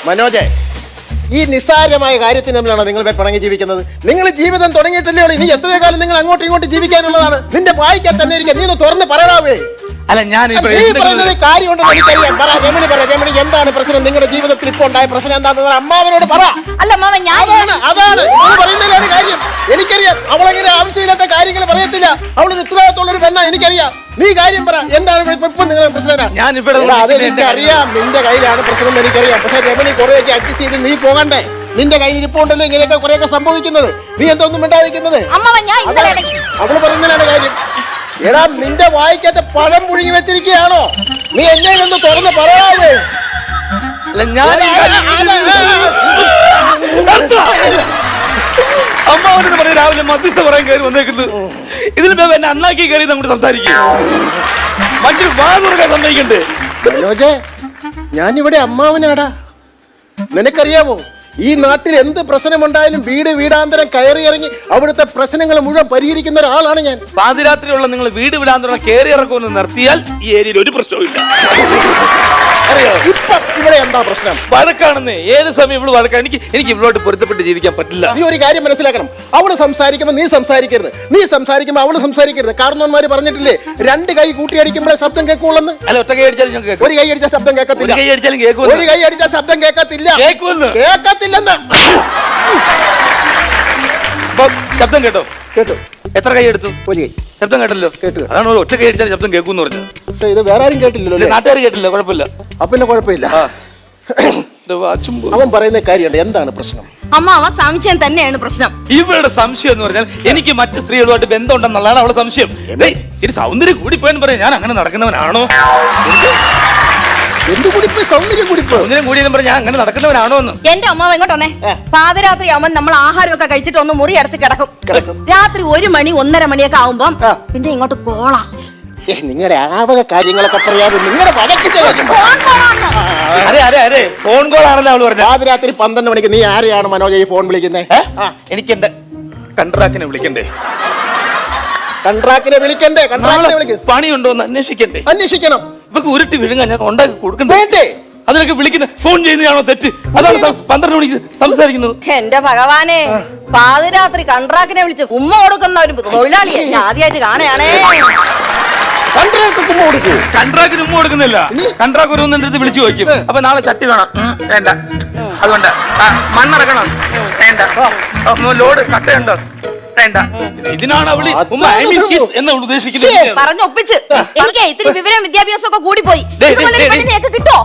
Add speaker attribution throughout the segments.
Speaker 1: മനോജ്, ഈ നിസ്സാരമായ കാര്യത്തിന് തമ്മിലാണോ നിങ്ങൾ പിണങ്ങി ജീവിക്കുന്നത്? നിങ്ങൾ ജീവിതം തുടങ്ങിയിട്ടില്ലേ? ഇനി എത്രയോ കാലം നിങ്ങൾ അങ്ങോട്ടും ഇങ്ങോട്ടും ജീവിക്കാനുള്ളതാണ്. നിന്റെ വായിക്കാൻ തന്നെ ഇരിക്കാൻ നീ ഒന്ന് തുറന്ന് പറയാവേ.
Speaker 2: അല്ല, ഞാൻ
Speaker 1: പറയുന്നത് കാര്യമുണ്ടെന്ന് എനിക്കറിയാം. പറ രമണി, രമണി, എന്താണ് പ്രശ്നം? നിങ്ങളുടെ ജീവിതത്തിൽ ഇപ്പൊ ഉണ്ടായ പ്രശ്നം എന്താണെന്ന് അമ്മാവനോട് പറ.
Speaker 3: അല്ല അമ്മാവ,
Speaker 1: അതാണ് പറയുന്നതിലാണ് കാര്യം. എനിക്കറിയാം അവളെങ്ങനെ ആവശ്യമില്ലാത്ത കാര്യങ്ങൾ പറയത്തില്ല. അവളൊരു ഉത്തരവാദിത്തമുള്ളൊരു പെണ്ണ, എനിക്കറിയാം. നീ കാര്യം പറ, എന്താണ് ഇപ്പൊ നിങ്ങളുടെ പ്രശ്നം? അതെനിക്കറിയാം, നിന്റെ കയ്യിലാണ് പ്രശ്നം, എനിക്കറിയാം. പക്ഷെ രമണി കുറേയൊക്കെ അഡ്ജസ്റ്റ് ചെയ്ത് നീ പോകണ്ടേ? നിന്റെ കയ്യിൽ ഇരിപ്പുണ്ടല്ലോ ഇങ്ങനെയൊക്കെ കുറെയൊക്കെ സംഭവിക്കുന്നത്. നീ എന്തൊന്നും മിണ്ടാതിരിക്കുന്നത്? അവള് പറയുന്നതിനാണ് കാര്യം. എടാ, നിന്റെ വായിക്കകത്ത് പഴം പുഴുങ്ങി വെച്ചിരിക്കുകയാണോ? നീ എന്നെ ഒന്ന് തുറന്ന് പറയാവേ.
Speaker 2: അമ്മാവനെന്ന് പറഞ്ഞ രാവിലെ മധ്യസ്ഥ പറയാൻ കയറി വന്നേക്കുന്നത്. ഇതിന് മുമ്പ് എന്നെ അണ്ണാക്കി കയറി നമ്മൾ സംസാരിക്കും. മറ്റൊരു വാ തുറക്കാൻ സമ്മതിക്കണ്ടേ?
Speaker 1: മനോജേ, ഞാനിവിടെ അമ്മാവനാടാ. നിനക്കറിയാമോ, ഈ നാട്ടിൽ എന്ത് പ്രശ്നമുണ്ടായാലും വീട് വീടാന്തരം കയറി ഇറങ്ങി അവിടുത്തെ പ്രശ്നങ്ങൾ മുഴുവൻ പരിഹരിക്കുന്ന ഒരാളാണ് ഞാൻ.
Speaker 2: പാതിരാത്രിയുള്ള നിങ്ങൾ വീട് വീടാന്തരം കയറി ഇറക്കുമെന്ന് നിർത്തിയാൽ ഈ ഏരിയയിൽ ഒരു പ്രശ്നവും അറിയോ?
Speaker 1: ഇപ്പൊ ഇവിടെ എന്താ പ്രശ്നം?
Speaker 2: വഴക്കാണെന്ന്. ഏത് സമയം ഇവള് വഴക്കാണ്. എനിക്ക് ഇവളോട്ട് പൊരുത്തപ്പെട്ട് ജീവിക്കാൻ പറ്റില്ല.
Speaker 1: നീ ഒരു കാര്യം മനസ്സിലാക്കണം. അവള് സംസാരിക്കുമ്പോ നീ സംസാരിക്കരുത്, നീ സംസാരിക്കുമ്പോ അവള് സംസാരിക്കരുത്. കാരണവന്മാര് പറഞ്ഞിട്ടില്ലേ, രണ്ട് കൈ കൂട്ടിയടിക്കുമ്പോഴേ ശബ്ദം കേൾക്കുള്ളൂ.
Speaker 2: അല്ല, ഒറ്റ കൈ അടിച്ചാലും ഞാൻ കേൾക്കും.
Speaker 1: ഒരു കൈ അടിച്ചാൽ ശബ്ദം കേൾക്കത്തില്ല.
Speaker 2: കൈ അടിച്ചാലും കേൾക്കും.
Speaker 1: ഒരു കൈ അടിച്ചാൽ ശബ്ദം കേൾക്കത്തില്ല. കേൾക്കത്തില്ലെന്ന്.
Speaker 2: ശബ്ദം കേട്ടോ?
Speaker 1: കേട്ടു.
Speaker 2: എത്ര കൈ എടുത്തു?
Speaker 1: ഒരു കൈ.
Speaker 2: ശബ്ദം കേട്ടല്ലോ?
Speaker 1: കേട്ടു.
Speaker 2: അതാണ് ഒറ്റ കൈ അടിച്ചാൽ ശബ്ദം കേൾക്കും പറഞ്ഞു.
Speaker 1: പക്ഷെ ഇത് വേറെ ആരും കേട്ടില്ലല്ലോ.
Speaker 2: നാട്ടുകാർ കേട്ടില്ല, കുഴപ്പമില്ല.
Speaker 1: പിന്നെ കുഴപ്പമില്ല. അവൻ പറയുന്ന കാര്യമുണ്ട്. എന്താണ് പ്രശ്നം?
Speaker 3: അമ്മാവ, സംശയം തന്നെയാണ് പ്രശ്നം.
Speaker 2: ഇവളുടെ സംശയം എന്ന് പറഞ്ഞാൽ എനിക്ക് മറ്റു സ്ത്രീകളുമായിട്ട് ബന്ധമുണ്ടെന്നുള്ളതാണ് അവളുടെ സംശയം. ശരി, സൗന്ദര്യം കൂടിപ്പോയെന്ന് പറയാം. ഞാൻ അങ്ങനെ നടക്കുന്നവനാണോ?
Speaker 1: സൗന്ദര്യം
Speaker 2: കൂടിയെന്ന് പറഞ്ഞാൽ ഞാൻ അങ്ങനെ നടക്കുന്നവനാണോ എന്ന്.
Speaker 3: എന്റെ അമ്മാവ ഇങ്ങോട്ട് വന്നേ. പാതിരാത്രി ആവുമ്പോൾ നമ്മൾ ആഹാരമൊക്കെ കഴിച്ചിട്ട് ഒന്ന് മുറി അടച്ച് കിടക്കും. രാത്രി 1 മണി 1:30 മണിയൊക്കെ ആവുമ്പം പിന്നെ ഇങ്ങോട്ട് കോളാ.
Speaker 1: നിങ്ങളുടെ ആവക കാര്യങ്ങളൊക്കെ പറയാതെ നിങ്ങളുടെ
Speaker 2: ഫോൺ കോൾ ആണെന്ന് അവള് പറഞ്ഞു.
Speaker 1: പാതിരാത്രി 12 മണിക്ക് നീ ആരെയാണ് മനോജ ഈ ഫോൺ വിളിക്കുന്നത്?
Speaker 2: എനിക്ക് എന്റെ കൺട്രാക്ടിനെ വിളിക്കണ്ടേ?
Speaker 1: കൺട്രാക്ടിനെ വിളിക്കണ്ടേ?
Speaker 2: പണിയുണ്ടോ എന്ന് അന്വേഷിക്കണം. ഇവക്ക് ഉരുട്ടി വിഴുങ്ങാൻ ഞാൻ ഉണ്ടാക്കി കൊടുക്കണ്ടേ? അതിനൊക്കെ വിളിക്കുന്ന ഫോൺ ചെയ്യുന്നതാണോ തെറ്റ്? അതാണ് 12 മണിക്ക് സംസാരിക്കുന്നത്.
Speaker 3: എന്റെ ഭഗവാനെ, പാതിരാത്രി കൺട്രാക്ടിനെ വിളിച്ച് ഉമ്മ കൊടുക്കുന്ന ഒരു തൊഴിലാളിയെ ഞാൻ ആദ്യമായിട്ട് കാണുകയാണേ.
Speaker 2: കൺട്രാക്ടിന് ഉമ്മ കൊടുക്കുന്നില്ല. കൺട്രാക്ട് ഒരു ഒന്നിന്റെ വിളിച്ചു ചോദിക്കും. അപ്പൊ നാളെ ചട്ടി വേണം, വേണ്ട. അതുകൊണ്ട് മണ്ണിറക്കണം, വേണ്ട. ലോഡ് കട്ടയുണ്ടോ, വേണ്ട. ഇതിനാണ് അവള് എന്ന് ഉദ്ദേശിക്കുന്നത്.
Speaker 3: പറഞ്ഞൊപ്പിച്ച് എനിക്ക് ഇത്തിരി വിവരവും വിദ്യാഭ്യാസം ഒക്കെ കൂടിപ്പോയി. കിട്ടോ?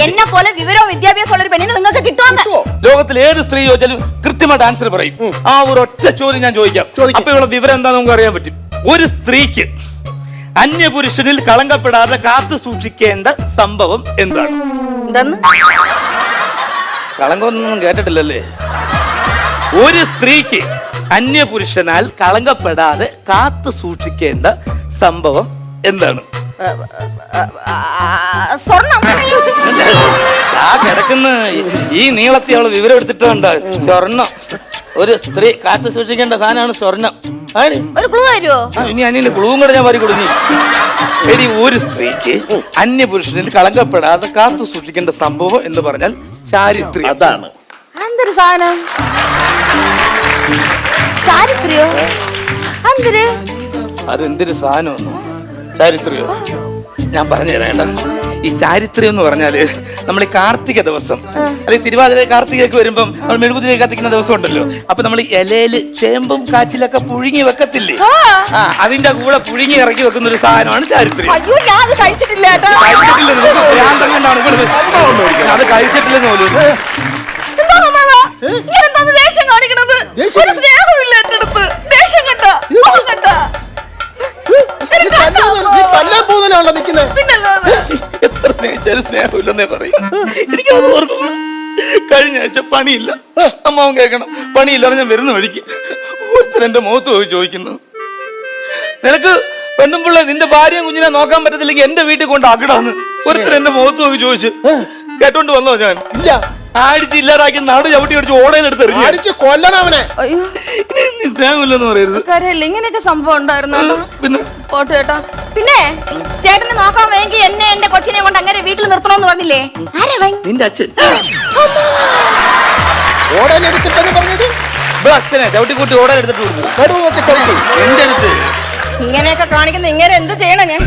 Speaker 3: എന്നെ പോലെ വിവരവും വിദ്യാഭ്യാസം ഉള്ള ഒരു പെണ്ണിനെ നിങ്ങൾക്ക് കിട്ടുമെന്ന്.
Speaker 2: ലോകത്തിൽ ഏത് സ്ത്രീ ചോദിച്ചാലും കൃത്യമായിട്ട് ആൻസർ പറയും. ആ ഒരു ഒറ്റ ചോദ്യം ഞാൻ ചോദിക്കാം. അപ്പൊ ഇവിടെ വിവരം എന്താണെന്ന് നമുക്ക് അറിയാൻ പറ്റും. ഒരു സ്ത്രീക്ക് അന്യപുരുഷനിൽ കളങ്കപ്പെടാതെ കാത്തു സൂക്ഷിക്കേണ്ട സംഭവം എന്താണ്? കളങ്കമൊന്നും കേട്ടിട്ടില്ലല്ലേ? ഒരു സ്ത്രീക്ക് അന്യപുരുഷനാൽ കളങ്കപ്പെടാതെ കാത്തു സൂക്ഷിക്കേണ്ട സംഭവം എന്താണ്?
Speaker 3: സ്വർണം.
Speaker 2: ആ കിടക്കുന്ന ഈ നീളത്തിൽ അവള് വിവരം എടുത്തിട്ടുണ്ട്. സ്വർണം. ഒരു സ്ത്രീ കാത്തു സൂക്ഷിക്കേണ്ട സാധനമാണ് സ്വർണം.
Speaker 3: ഒരു ക്ലൂ തരുമോ?
Speaker 2: ഇനി അനിയന്റെ ക്ലൂവും കൂടെ ഞാൻ വരി കൊടുങ്ങി. എടി, ഒരു സ്ത്രീക്ക് അന്യപുരുഷനിൽ കളങ്കപ്പെടാതെ കാത്തു സൂക്ഷിക്കേണ്ട സംഭവം എന്ന് പറഞ്ഞാൽ ചാരിത്രം.
Speaker 1: അതാണ്.
Speaker 3: എന്തൊരു സാധനം? ചാരിത്ര്യോ?
Speaker 2: അതെന്തൊരു സാധനമൊന്നും. ചാരിത്ര്യോ? ഞാൻ പറഞ്ഞുതരാം. ഈ ചാരിത്രം എന്ന് പറഞ്ഞാല് നമ്മൾ ഈ കാർത്തിക ദിവസം അല്ലെങ്കിൽ തിരുവാതിര കാർത്തികയൊക്കെ വരുമ്പം നമ്മൾ മെഴുകുതിരി കത്തിക്കുന്ന ദിവസം ഉണ്ടല്ലോ. അപ്പൊ നമ്മൾ ഇലയില് ചേമ്പും കാച്ചിലൊക്കെ പുഴുങ്ങി വെക്കത്തില്ലേ? അതിന്റെ കൂടെ പുഴുങ്ങി ഇറക്കി വെക്കുന്ന ഒരു സാധനമാണ് ചാരിത്രം.
Speaker 3: അത് കഴിച്ചിട്ടില്ല.
Speaker 2: അത് കഴിച്ചിട്ടില്ലെന്ന് പോലും.
Speaker 3: ദേഷ്യം കാണിക്കണത് ഒരു സ്നേഹമില്ല എന്റെ അടുത്ത്. ദേഷ്യം കണ്ട
Speaker 2: എത്ര സ്നേഹിച്ചാലും സ്നേഹമില്ലെന്നേ പറയും. എനിക്കത് ഓർക്കുമ്പോൾ കഴിഞ്ഞ ആഴ്ച പണിയില്ല. അമ്മാവൻ കേൾക്കണം, പണിയില്ല. ഞാൻ വരുന്ന വഴിക്ക് ഒരുത്തർ എന്റെ മുഖത്ത് പോയി ചോദിക്കുന്നു, നിനക്ക് പെണ്ണുമ്പിള്ള നിന്റെ ഭാര്യയും കുഞ്ഞിനെ നോക്കാൻ പറ്റത്തില്ലെങ്കിൽ എന്റെ വീട്ടിൽ കൊണ്ട് ആക്കിടാന്ന് ഒരുത്തർ എന്റെ മുഖത്ത് പോയി ചോദിച്ചു. കേട്ടോണ്ട് വന്നോ ഞാൻ? ഇല്ല. അടിച്ച് ഇല്ലാതാക്കി നാട് ചവിട്ടി അടിച്ച് ഓടയിലെടുത്ത് എറിഞ്ഞു കൊല്ലണവനെ. സ്നേഹമില്ലെന്ന് പറയരുത്.
Speaker 3: ഇങ്ങനെയൊക്കെ സംഭവം ഉണ്ടായിരുന്നു.
Speaker 2: പിന്നെ
Speaker 3: പോട്ടെ ചേട്ടാ. പിന്നെ ചേട്ടന് നോക്കാൻ വേണ്ടി എന്നെ എന്റെ കൊച്ചിനെ കൊണ്ട് അങ്ങനെ വീട്ടിൽ നിർത്തണമെന്ന് പറഞ്ഞില്ലേ? ആരവൻ?
Speaker 2: നിന്റെ അച്ഛൻ.
Speaker 1: ഓടാൻ എടുത്തിട്ടെന്ന് പറഞ്ഞത്
Speaker 2: ഇവിടെ അച്ഛനെ ചവിട്ടിക്കൂട്ടി ഓടാൻ എടുത്തിട്ട് കൊടുത്തു
Speaker 1: നടുവൊക്കെ ചവിട്ടി
Speaker 2: എന്റെ അടുത്ത്.
Speaker 3: ഇങ്ങനെയൊക്കെ കാണിക്കുന്ന ഇങ്ങനെ എന്ത് ചെയ്യണം ഞാൻ?